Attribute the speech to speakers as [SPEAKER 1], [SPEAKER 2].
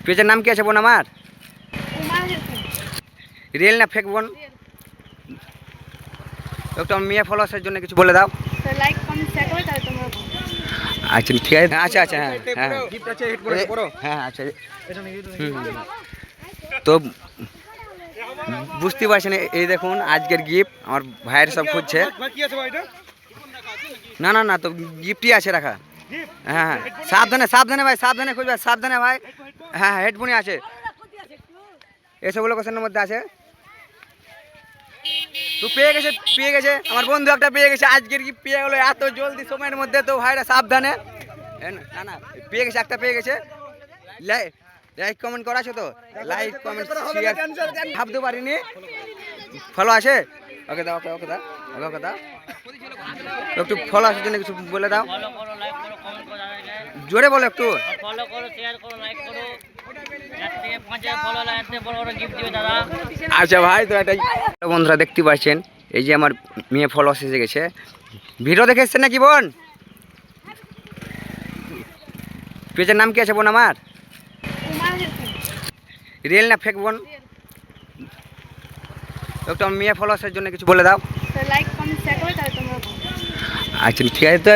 [SPEAKER 1] পেজের নাম কি আছে বোন আমার? রিয়েল না ফেক বোন? একটু আমার মেয়ে ফলোয়ার্সের জন্য কিছু বলে দাও।
[SPEAKER 2] লাইক কমেন্ট শেয়ার করে তাহলে তোমরা
[SPEAKER 1] আচ্ছা ঠিক আছে, আচ্ছা আচ্ছা, হ্যাঁ হ্যাঁ হ্যাঁ আচ্ছা। তো বুঝতে পারছেন, এই দেখুন আজকের গিফট আমার ভাইয়ের সব খুঁজছে। না না না, তো গিফটই আছে রাখা। হ্যাঁ হ্যাঁ, সাবধানে সাবধানে ভাই, সাবধানে খুঁজবে, সাবধানে ভাই। হ্যাঁ হ্যাঁ, হেডফোনই আছে, এসবগুলো কোশ্চেনের মধ্যে আছে। তো পেয়ে গেছে, পেয়ে গেছে আমার বন্ধু একটা, পেয়ে গেছে আজকের গিফট পেয়ে গেলো এত জলদি সময়ের মধ্যে। তো ভাইরা সাবধানে, না না পেয়ে গেছে, একটা পেয়ে গেছে। লাইক কমেন্ট করা আছে তো, লাইক কমেন্ট শেয়ার ভাবতে পারিনি। ফলো আছে, ওকে দাও, ওকে ওকে দাও, ওকে ওকে দাও। একটু ফলো আসার জন্য কিছু বলে দাও, জোরে বলো একটু।
[SPEAKER 3] ফলো করো, শেয়ার করো, লাইক করো। 1 থেকে 5 ফলো লাইক বড় বড় গিফট দিবে দাদা।
[SPEAKER 1] আচ্ছা ভাই, তো এটাই বন্ধুরা দেখতে পাচ্ছেন, এই যে আমার মেয়ে ফলোয়ার্স এসে গেছে। ভিডিও দেখে এসছেন নাকি বোন? পেজের নাম কি আছে বোন আমার? রিয়েল না ফেক বোন? একটু আমার মেয়ে ফলোয়ার্সের জন্য কিছু বলে দাও।
[SPEAKER 2] লাইক কমেন্ট শেয়ার করে তাহলে তোমরা
[SPEAKER 1] আচ্ছা ঠিক আছে। তো